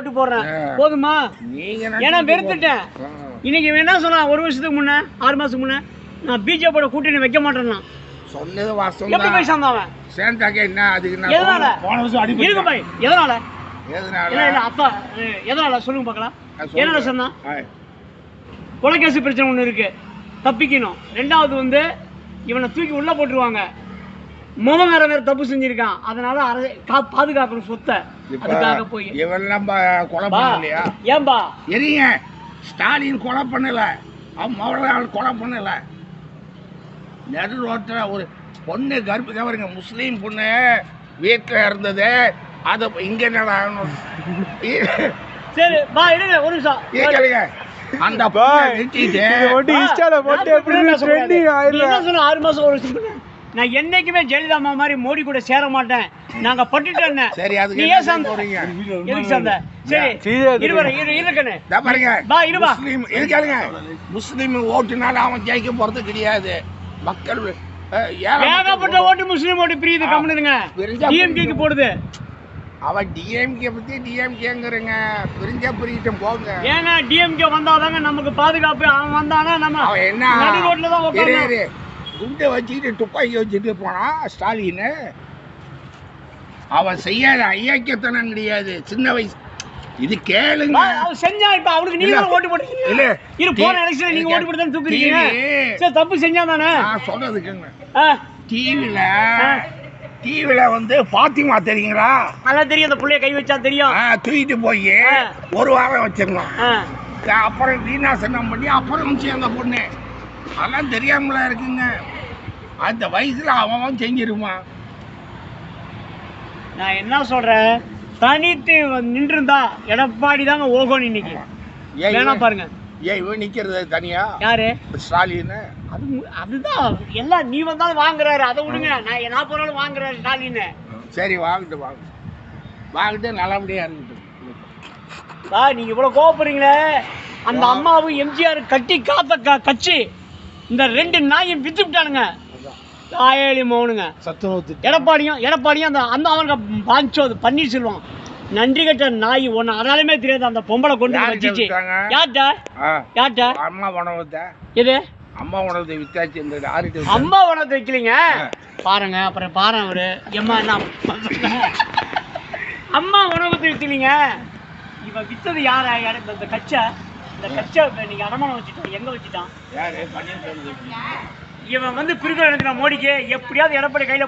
ஓட்டு போடுறேன். போதுமா? ஏன்னா வெறுத்துட்டேன். இன்னைக்கு என்ன சொன்னா, ஒரு வருஷத்துக்கு முன்ன 6 மாசத்துக்கு முன்ன நான் பிஜேபியோட கூட்டணி வைக்க மாட்டேன்னா சொன்னது வாஸ்தவம். எப்படி போய் சேர்ந்தவன்? சேர்ந்தாக்க என்ன அதுக்கு எதனால? இருக்கு பாய். எதனால? எதனால? அப்பா எதனால சொல்லுங்க பார்க்கலாம். என்னடா சொன்னா? கொலைகேசி பிரச்சனை ஒன்று இருக்கு, தப்பிக்கணும். ரெண்டாவது வந்து இவனை தூக்கி உள்ள போட்டுருவாங்க. மோகன் வேற தப்பு செஞ்சிருக்கான், அதனால பாதுகாக்கணும் சொத்தை. அதுக்காக போய் இவெல்லாம் கொலை பண்ணலையா? ஏன்பா எரிங்க. ஸ்டாலின் கொலை பண்ணல, அவன் கொலை பண்ணல. நடு ரோட்டில் ஒரு பொண்ணு கர்ப்பிணி வருங்க, முஸ்லீம் பொண்ணு வீட்டில் இருந்தது. அதை இங்கே சரி பா இருங்க ஒரு நிமிஷம் கேளுங்க. அந்த சொன்ன 6 மாசம் ஒரு வருஷம் நான் என்னைக்குமே ஜெயலலிதா அம்மா மாதிரி மோடி கூட சேர மாட்டேன். நாங்க பட்டுட்டோம். சரி அதுக்கு ஏன் சாந்த எதுக்கு சாந்த? சரி இருக்கனே பாருங்க. பா இருபா முஸ்லீம் கேளுங்க. முஸ்லீம் ஓட்டுனால அவன் ஜெயிக்க போறது கிடையாது. மக்கள் ஏகப்பட்ட ஓட்டு முஸ்லீம் ஓட்டு பிரியுது. கம்முனுங்க டிஎம்கேக்கு போடுது. அவன் டிஎம்கே பத்தி டிஎம்கேங்கிறங்க பிரிஞ்சிட்டும் போங்க. ஏன்னா டிஎம்கே வந்தாதாங்க நமக்கு பாதுகாப்பு. அவன் வந்தானா நம்ம அவன் என்ன நடு ரோட்ல தான் உட்கார்ந்து குண்டை வச்சுக்கிட்டு துப்பாக்கி வச்சுட்டு போனா ஸ்டாலின். அவன் செய்யாத ஐயாக்கியத்தனம் கிடையாது. சின்ன வயசு இது கேளுங்க. அவன் செஞ்சா இப்ப அவனுக்கு நீங்க ஓட்டு போட்டீங்க. இல்ல இரு போன எலெக்ஷன்ல நீங்க ஓட்டு போட்டு தான் தூக்குறீங்க. சரி தப்பு செஞ்சா தானே. நான் சொல்றதுக்குங்க. டிவில வந்து பாத்திமா தெரியுங்களா? நல்லா தெரியும். அந்த புள்ளைய கை வச்சா தெரியும். தூக்கிட்டு போய் ஒரு வாரம் வச்சிருந்தோம். அப்புறம் வீணாசனம் பண்ணி அப்புறம் சேர்ந்த பொண்ணு. அதெல்லாம் தெரியாமலா இருக்குங்க. அந்த வயசுல அவன் செஞ்சிருவான். நான் என்ன சொல்றேன், தனித்து நின்றுருந்தா எடப்பாடி தாங்க ஓகோன்னு இன்னைக்கு. வேணா பாருங்க. இவன் நிக்கிறது தனியா? யாரு? ஸ்டாலின். அதுதான் எல்லாம் நீ வந்தாலும் வாங்குறாரு. அதை விடுங்க. நான் போனாலும் வாங்குறாரு ஸ்டாலின். சரி வாங்கிட்டு நல்லபடியா இருக்கட்டும். நீங்க இவ்வளவு கோவப்படுறீங்களே. அந்த அம்மாவும் எம்ஜிஆர் கட்டி காத்த கட்சி இந்த 2 நாயும் வித்து விட்டானுங்க. ஆயலி மௌனுங்க எடப்பாடியும் அந்த அவனுக்கு பாஞ்சோது பன்னீர்செல்வம் நன்றி கட்ட நாய் ஒன்று. அதனாலுமே தெரியாது அந்த பொம்பளை கொண்டு வச்சிச்சு. யார்ட்ட? அம்மா உணவத்தை. எது அம்மா உணவத்தை வித்தாச்சு. அம்மா உணவத்தை வைக்கலீங்க பாருங்க. அப்புறம் பாருங்க அவரு எம்மா என்ன அம்மா உணவத்தை வித்தலீங்க. இவன் வித்தது யாரா? இந்த கட்சை நீங்க அடமானம் வச்சுட்டான். எங்க வச்சுட்டான்? இவன் வந்து பிரிவு மோடிக்கு எப்படியாவது எடப்பாடி கையில